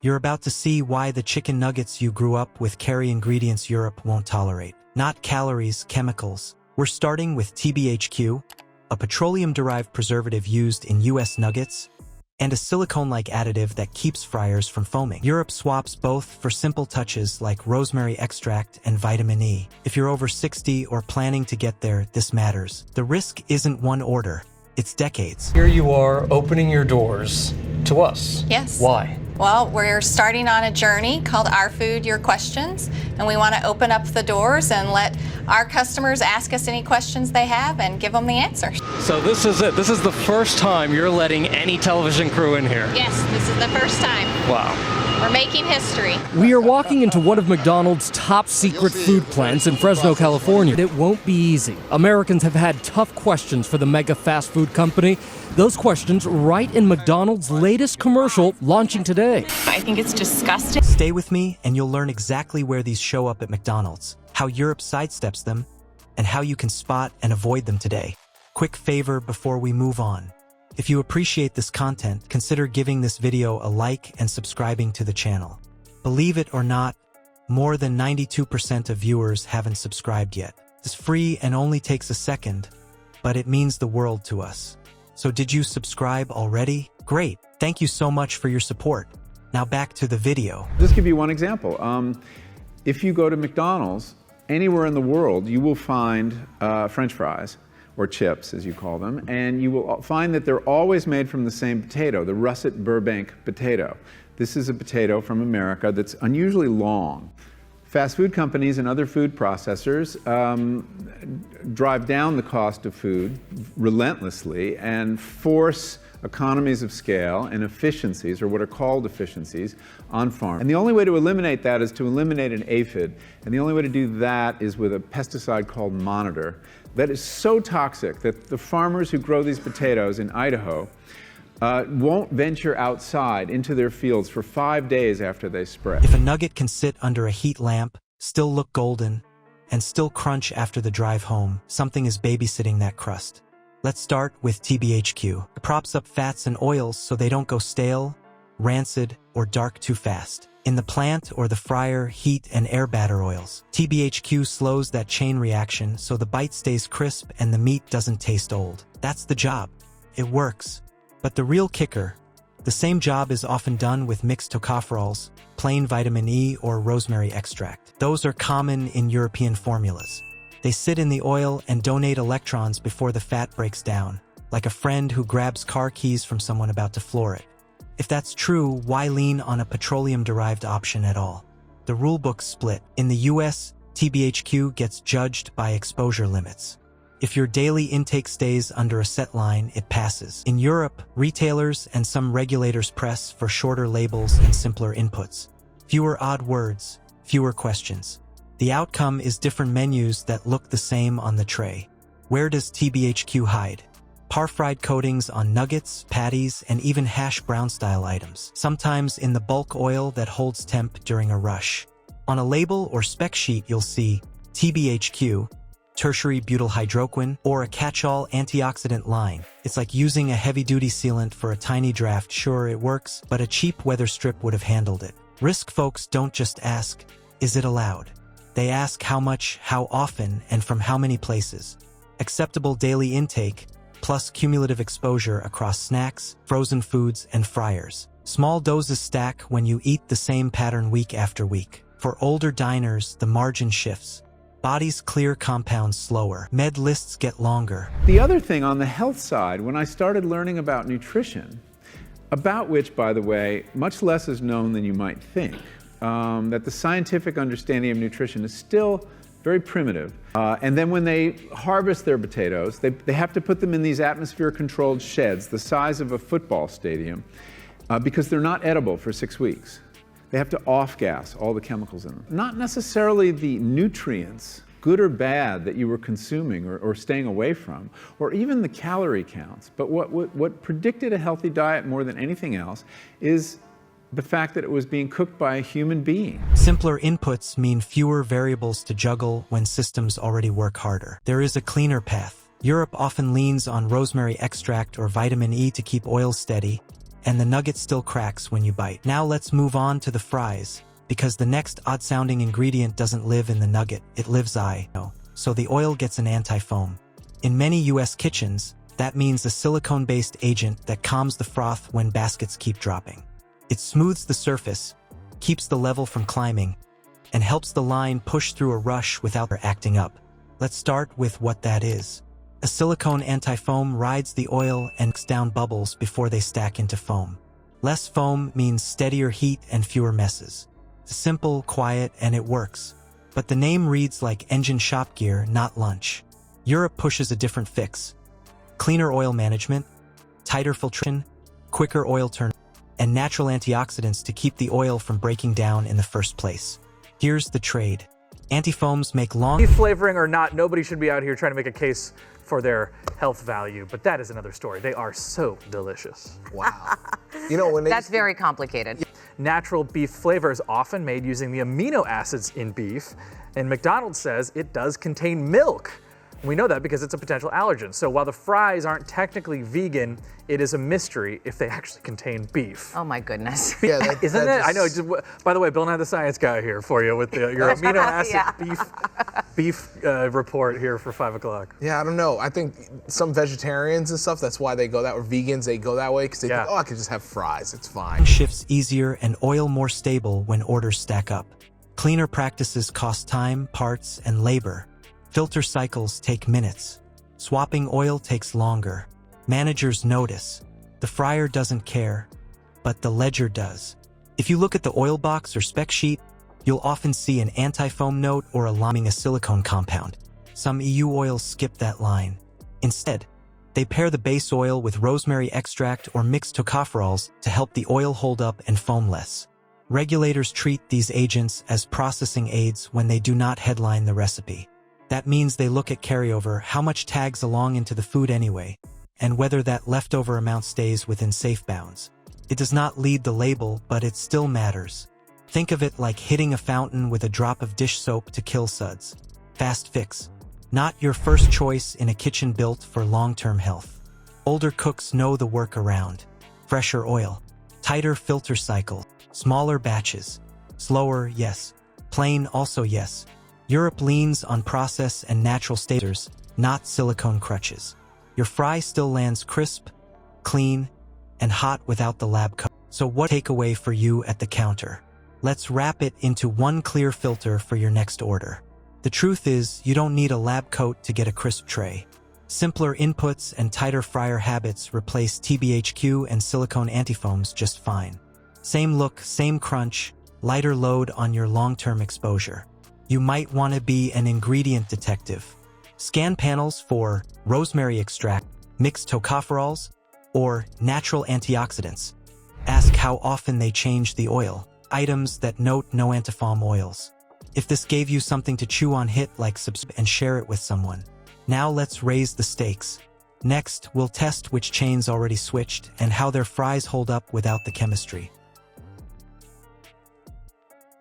You're about to see why the chicken nuggets you grew up with carry ingredients Europe won't tolerate. Not calories, chemicals. We're starting with TBHQ, a petroleum-derived preservative used in US nuggets, and a silicone-like additive that keeps fryers from foaming. Europe swaps both for simple touches like rosemary extract and vitamin E. If you're over 60 or planning to get there, this matters. The risk isn't one order, it's decades. Here you are opening your doors to us. Yes. Why? Well, we're starting on a journey called Our Food, Your Questions, and we want to open up the doors and let our customers ask us any questions they have and give them the answers. So this is it. This is the first time you're letting any television crew in here. Yes, this is the first time. Wow. We're making history. We are walking into one of McDonald's top secret food plants in Fresno, California. It won't be easy. Americans have had tough questions for the mega fast food company. Those questions right in McDonald's latest commercial launching today. I think it's disgusting. Stay with me and you'll learn exactly where these show up at McDonald's, how Europe sidesteps them, and how you can spot and avoid them today. Quick favor before we move on. If you appreciate this content, consider giving this video a like and subscribing to the channel. Believe it or not, more than 92% of viewers haven't subscribed yet. It's free and only takes a second, but it means the world to us. So did you subscribe already? Great. Thank you so much for your support. Now back to the video. Just give you one example. If you go to McDonald's, anywhere in the world, you will find French fries, or chips as you call them, and you will find that they're always made from the same potato, the russet Burbank potato. This is a potato from America that's unusually long. Fast food companies and other food processors drive down the cost of food relentlessly and force economies of scale and efficiencies, or what are called efficiencies, on farm. And the only way to eliminate that is to eliminate an aphid. And the only way to do that is with a pesticide called Monitor that is so toxic that the farmers who grow these potatoes in Idaho won't venture outside into their fields for 5 days after they spread. If a nugget can sit under a heat lamp, still look golden, and still crunch after the drive home, something is babysitting that crust. Let's start with TBHQ. It props up fats and oils so they don't go stale, rancid, or dark too fast. In the plant or the fryer, heat and air batter oils. TBHQ slows that chain reaction so the bite stays crisp and the meat doesn't taste old. That's the job. It works. But the real kicker, the same job is often done with mixed tocopherols, plain vitamin E or rosemary extract. Those are common in European formulas. They sit in the oil and donate electrons before the fat breaks down, like a friend who grabs car keys from someone about to floor it. If that's true, why lean on a petroleum-derived option at all? The rulebook's split. In the US, TBHQ gets judged by exposure limits. If your daily intake stays under a set line, it passes. In Europe, retailers and some regulators press for shorter labels and simpler inputs. Fewer odd words, fewer questions. The outcome is different menus that look the same on the tray. Where does TBHQ hide? Par-fried coatings on nuggets, patties, and even hash brown-style items. Sometimes in the bulk oil that holds temp during a rush. On a label or spec sheet, you'll see TBHQ, tertiary butyl hydroquin, or a catch-all antioxidant line. It's like using a heavy-duty sealant for a tiny draft. Sure, it works, but a cheap weather strip would have handled it. Risk folks don't just ask, is it allowed? They ask how much, how often, and from how many places. Acceptable daily intake, plus cumulative exposure across snacks, frozen foods, and fryers. Small doses stack when you eat the same pattern week after week. For older diners, the margin shifts. Bodies clear compounds slower. Med lists get longer. The other thing on the health side, when I started learning about nutrition, about which, by the way, much less is known than you might think, that the scientific understanding of nutrition is still very primitive. And then when they harvest their potatoes, they have to put them in these atmosphere-controlled sheds the size of a football stadium because they're not edible for 6 weeks. They have to off-gas all the chemicals in them. Not necessarily the nutrients, good or bad, that you were consuming or staying away from, or even the calorie counts. But what predicted a healthy diet more than anything else is the fact that it was being cooked by a human being. Simpler inputs mean fewer variables to juggle when systems already work harder. There is a cleaner path. Europe often leans on rosemary extract or vitamin E to keep oil steady, and the nugget still cracks when you bite. Now let's move on to the fries, because the next odd-sounding ingredient doesn't live in the nugget, it lives so the oil gets an anti-foam. In many US kitchens, that means a silicone-based agent that calms the froth when baskets keep dropping. It smooths the surface, keeps the level from climbing, and helps the line push through a rush without acting up. Let's start with what that is. A silicone anti-foam rides the oil and knocks down bubbles before they stack into foam. Less foam means steadier heat and fewer messes. It's simple, quiet, and it works. But the name reads like engine shop gear, not lunch. Europe pushes a different fix. Cleaner oil management, tighter filtration, quicker oil turn, and natural antioxidants to keep the oil from breaking down in the first place. Here's the trade. Anti-foams make long... Beef flavoring or not, nobody should be out here trying to make a case for their health value, but that is another story. They are so delicious. Wow. You know, when That's very complicated. Natural beef flavor is often made using the amino acids in beef, and McDonald's says it does contain milk. We know that because it's a potential allergen. So while the fries aren't technically vegan, it is a mystery if they actually contain beef. Oh my goodness. Yeah, Isn't it? I know. By the way, Bill Nye the Science Guy here for you with your amino acid beef report here for 5 o'clock. Yeah, I don't know. I think some vegetarians and stuff, that's why they go that way. Or vegans, they go that way because they think, oh, I could just have fries. It's fine. Shifts easier and oil more stable when orders stack up. Cleaner practices cost time, parts, and labor. Filter cycles take minutes. Swapping oil takes longer. Managers notice. The fryer doesn't care, but the ledger does. If you look at the oil box or spec sheet, you'll often see an anti-foam note or a silicone compound. Some EU oils skip that line. Instead, they pair the base oil with rosemary extract or mixed tocopherols to help the oil hold up and foam less. Regulators treat these agents as processing aids when they do not headline the recipe. That means they look at carryover, how much tags along into the food anyway, and whether that leftover amount stays within safe bounds. It does not lead the label, but it still matters. Think of it like hitting a fountain with a drop of dish soap to kill suds. Fast fix. Not your first choice in a kitchen built for long-term health. Older cooks know the workaround. Fresher oil. Tighter filter cycle. Smaller batches. Slower, yes. Plain, also yes. Europe leans on process and natural stators, not silicone crutches. Your fry still lands crisp, clean, and hot without the lab coat. So what takeaway for you at the counter? Let's wrap it into one clear filter for your next order. The truth is, you don't need a lab coat to get a crisp tray. Simpler inputs and tighter fryer habits replace TBHQ and silicone antifoams just fine. Same look, same crunch, lighter load on your long-term exposure. You might want to be an ingredient detective. Scan panels for rosemary extract, mixed tocopherols, or natural antioxidants. Ask how often they change the oil. Items that note no antifoam oils. If this gave you something to chew on, hit like, subscribe, and share it with someone. Now let's raise the stakes. Next, we'll test which chains already switched and how their fries hold up without the chemistry.